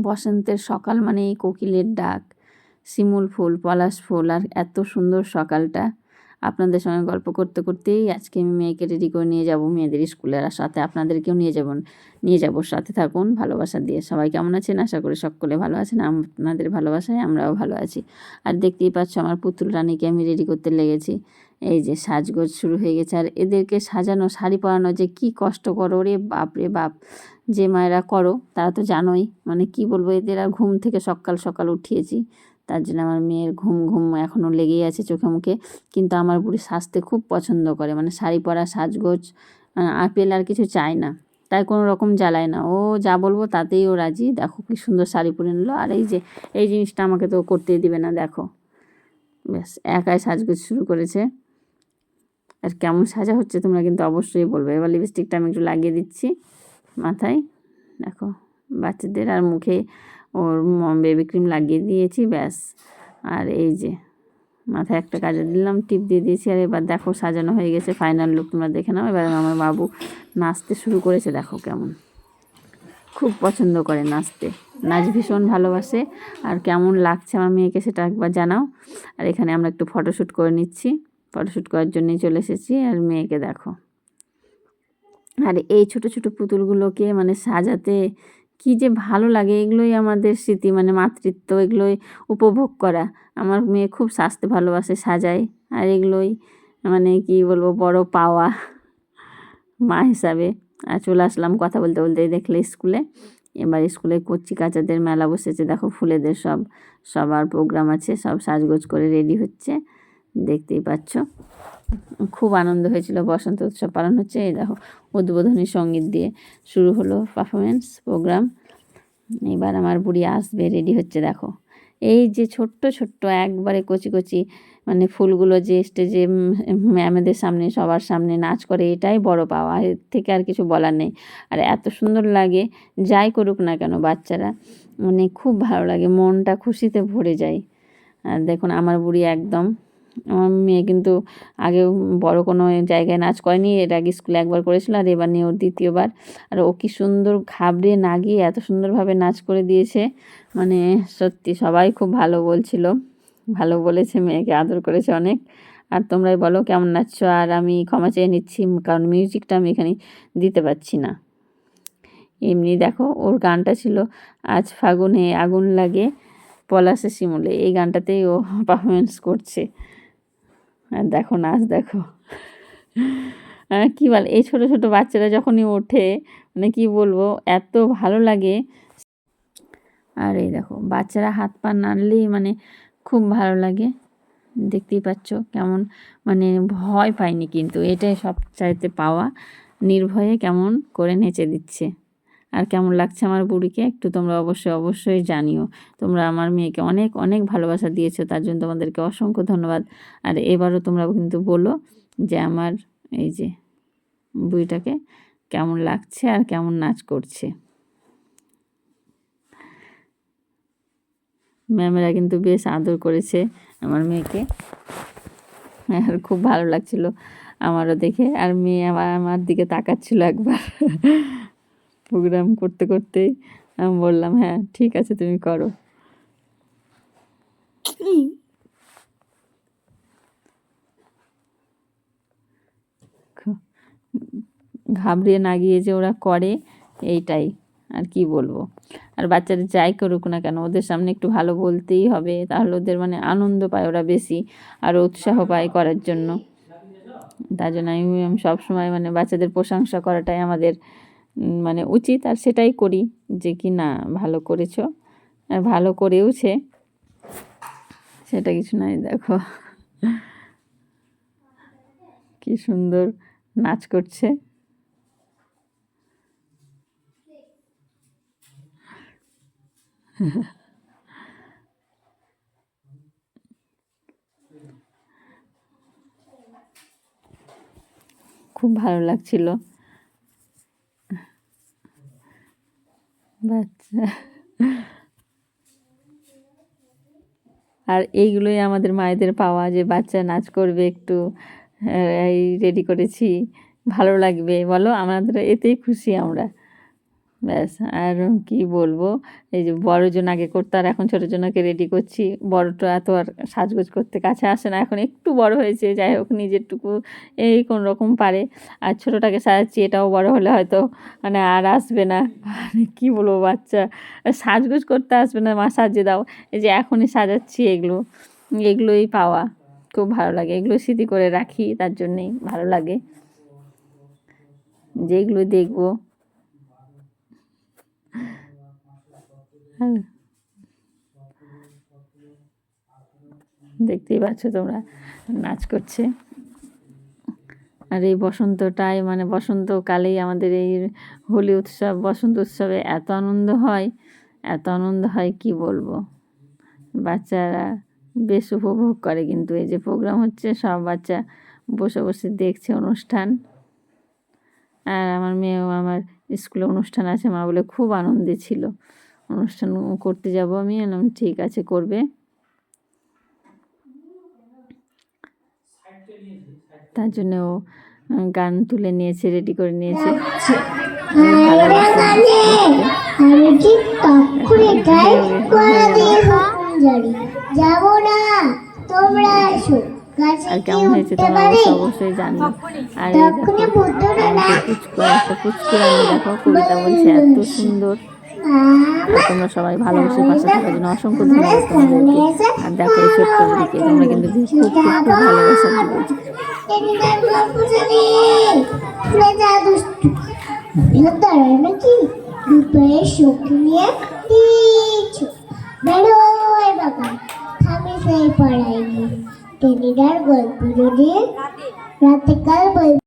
বসন্তের সকাল মানে এই কোকিলের ডাক, শিমুল ফুল, পলাশ ফুল, আর এত সুন্দর সকালটা। আপনাদের সঙ্গে গল্প করতে করতেই আজকে আমি মেয়েকে রেডি করে নিয়ে যাব মেয়েদের স্কুলে, আর সাথে আপনাদেরকেও নিয়ে যাব। সাথে থাকুন ভালোবাসা দিয়ে। সবাই কেমন আছেন? আশা করি সকলে ভালো আছেন। আপনাদের ভালোবাসায় আমরাও ভালো আছি। আর দেখতেই পাচ্ছ আমার পুতুল রানীকে আমি রেডি করতে লেগেছি। এই যে সাজগোজ শুরু হয়ে গেছে। আর এদেরকে সাজানো, শাড়ি পরানো যে কি কষ্টকর, রে বাপ রে বাপ। যে মায়েরা করো তারা তো জানোই, মানে কি বলবো, এদের আর ঘুম থেকে সকাল সকাল উঠিয়েছি, তার জন্য আমার মেয়ের ঘুম ঘুম এখনও লেগেই আছে চোখে মুখে। কিন্তু আমার বুড়ি সাজতে খুব পছন্দ করে, মানে শাড়ি পরা, সাজগোজ আপেল আর কিছু চায় না, তাই কোনো রকম জ্বালায় না। ও যা বলবো তাতেই ও রাজি। দেখো কি সুন্দর শাড়ি পরে নিল। আর এই যে এই জিনিসটা আমাকে তো করতেই দিবে না, দেখো ব্যাস একাই সাজগোজ শুরু করেছে। আর কেমন সাজা হচ্ছে তোমরা কিন্তু অবশ্যই বলবে। এবার লিপস্টিকটা আমি একটু লাগিয়ে দিচ্ছি মাথায়, দেখো বাচ্চাদের, আর মুখে ওর বেবি ক্রিম লাগিয়ে দিয়েছি ব্যাস। আর এই যে মাথায় একটা কাজে দিলাম, টিপ দিয়ে দিয়েছি। আর এবার দেখো সাজানো হয়ে গেছে, ফাইনাল লুক তোমরা দেখে নাও। এবার আমার বাবু নাচতে শুরু করেছে, দেখো কেমন, খুব পছন্দ করে নাচতে, নাচ ভীষণ ভালোবাসে। আর কেমন লাগছে আমার মেয়েকে সেটা একবার জানাও। আর এখানে আমরা একটু ফটোশ্যুট করে নিচ্ছি, ফটোশ্যুট করার জন্যই চলে এসেছি। আর মেয়েকে দেখো, আর এই ছোট ছোট পুতুলগুলোকে মানে সাজাতে কি যে ভালো লাগে। এগুলোই আমাদের স্মৃতি, মানে মাতৃত্ব, এগুলোই উপভোগ করা। আমার মেয়ে খুব সাজতে ভালোবাসে, সাজায়। আর এগুলোই মানে কি বলবো, বড় পাওয়া মা হিসাবে। আর চলে আসলাম কথা বলতে বলতেই দেখলে স্কুলে। এবার স্কুলে কচি কাচাদের মেলা বসেছে, দেখো ফুলেদের সবার প্রোগ্রাম আছে, সব সাজগোজ করে রেডি হচ্ছে, দেখতেই পাচ্ছ। খুব আনন্দ হয়েছিল। বসন্ত উৎসব পালন হচ্ছে, এই দেখো উদ্বোধনী সঙ্গীত দিয়ে শুরু হলো পারফরমেন্স প্রোগ্রাম। এবার আমার বুড়ি আসবে, রেডি হচ্ছে, দেখো এই যে ছোট্ট ছোট্ট একবারে কচি কচি মানে ফুলগুলো যে স্টেজে ম্যামেদের সামনে সবার সামনে নাচ করে, এটাই বড় পাওয়া, এর থেকে আর কিছু বলার নেই। আর এত সুন্দর লাগে, যাই করুক না কেন বাচ্চারা, মানে খুব ভালো লাগে, মনটা খুশিতে ভরে যায়। আর দেখুন আমার বুড়ি একদম, আমার মেয়ে কিন্তু আগে বড় কোনো জায়গায় নাচ করেনি, এর আগে স্কুলে একবার করেছিল, আর এবার নিয়ে ওর দ্বিতীয়বার। আর ও কি সুন্দর ঘাবড়ে না গিয়ে এত সুন্দরভাবে নাচ করে দিয়েছে, মানে সত্যি সবাই খুব ভালো বলছিল, ভালো বলেছে, মেয়েকে আদর করেছে অনেক। আর তোমরাই বলো কেমন নাচছো। আর আমি ক্ষমা চেয়ে নিচ্ছি, কারণ মিউজিকটা আমি এখানে দিতে পারছি না। এমনি দেখো ওর গানটা ছিল আজ ফাগুনে আগুন লাগে পলাশে শিমুলে, এই গানটাতেই ও পারফরমেন্স করছে। আর দেখো নাচ, দেখো কী বল, এই ছোটো ছোটো বাচ্চারা যখনই ওঠে মানে কি বলবো, এত ভালো লাগে। আর এই দেখো বাচ্চারা হাত পা নাড়লেই মানে খুব ভালো লাগে, দেখতেই পাচ্ছ কেমন, মানে ভয় পায়নি, কিন্তু এটাই সবচাইতে পাওয়া, নির্ভয়ে কেমন করে নেচে দিচ্ছে। আর কেমন লাগছে আমার বুড়িকে একটু তোমরা অবশ্যই জানিও। তোমরা আমার মেয়েকে অনেক অনেক ভালোবাসা দিয়েছো, তার জন্য তোমাদেরকে অসংখ্য ধন্যবাদ। আর এবারও তোমরা কিন্তু বলো যে আমার এই যে বুড়িটাকে কেমন লাগছে আর কেমন নাচ করছে। ম্যামেরা কিন্তু বেশ আদর করেছে আমার মেয়েকে, আর খুব ভালো লাগছিল আমারও দেখে। আর মেয়ে আমার দিকে তাকাচ্ছিল একবার প্রোগ্রাম করতে করতেই। আমি বললাম হ্যাঁ ঠিক আছে তুমি করো। ঘাবড়িয়ে না গিয়ে যে ওরা করে, এইটাই আর কি বলবো। আর বাচ্চাদের যাই করুক না কেন ওদের সামনে একটু ভালো বলতেই হবে, তাহলে ওদের মানে আনন্দ পায় ওরা বেশি, আর উৎসাহ পায় করার জন্য। তার জন্য আমি সবসময় মানে বাচ্চাদের প্রশংসা করাটাই আমাদের মানে উচিত, আর সেটাই করি, যে কি না ভালো করেছো, আর ভালো করেওছে, সেটা কিছু নাই। দেখো কি সুন্দর নাচ করছে। খুব ভালো লাগছিল বাচ্চা। আর এইগুলোই আমাদের মায়েদের পাওয়া, যে বাচ্চা নাচ করবে একটু, এই রেডি করেছি, ভালো লাগবে বলো, আমাদের এতেই খুশি আমরা। ব্যাস। আর কি বলবো, এই যে বড় জন আগে করতো আর এখন ছোট জনকে রেডি করছি। বড়টা এত আর সাজগোজ করতে কাছে আসে না, এখন একটু বড় হয়েছে, যাই হোক নিজেরটুকু এই কোন রকম পারে। আর ছোটটাকে সাজাচ্ছি, এটাও বড় হলে হয়তো মানে আর আসবে না। মানে কী বলবো, বাচ্চা সাজগোজ করতে আসবে না, মা সাজিয়ে দাও। এই যে এখনই সাজাচ্ছি, এগুলোই পাওয়া, খুব ভালো লাগে। এগুলো স্মৃতি করে রাখি, তার জন্যেই ভালো লাগে যেগুলো দেখবো। হ্যাঁ, দেখতেই পাচ্ছ তোমরা নাচ করছে। আর এই বসন্তটাই মানে বসন্তকালেই আমাদের এই হোলি উৎসব, বসন্ত উৎসবে এত আনন্দ হয়, এত আনন্দ হয় কি বলবো। বাচ্চারা বেশ উপভোগ করে, কিন্তু এই যে প্রোগ্রাম হচ্ছে সব বাচ্চা বসে বসে দেখছে অনুষ্ঠান। আর আমার মেয়েও, আমার স্কুলে অনুষ্ঠান আছে, মা বলে খুব আনন্দে ছিল, অনুষ্ঠান করতে যাব আমি। এলাম ঠিক আছে, করবে। তার জন্য ও গান তুলে নিয়েছে, রেডি করে নিয়েছে। আর কেমন হয়েছে তোমরা অবশ্যই জানো। আর একটা পুচকুরানি দেখো কবিতা বলছে, এত সুন্দর। তোমরা সবাই ভালোবেসে পাশে থাকার জন্য অসংখ্য ধন্যবাদ তোমাদেরকে। আর দেখো এই ছোট্ট দিকে তোমরা কিন্তু খুব খুব খুব ভালোবাসা দিয়েছো। নাকি দুপুরে শোক নিয়ে দিয়েছো বেরোয় বাবা থামি সেই পড়াইনি টেনিদার গল্প যদি রাতে কাল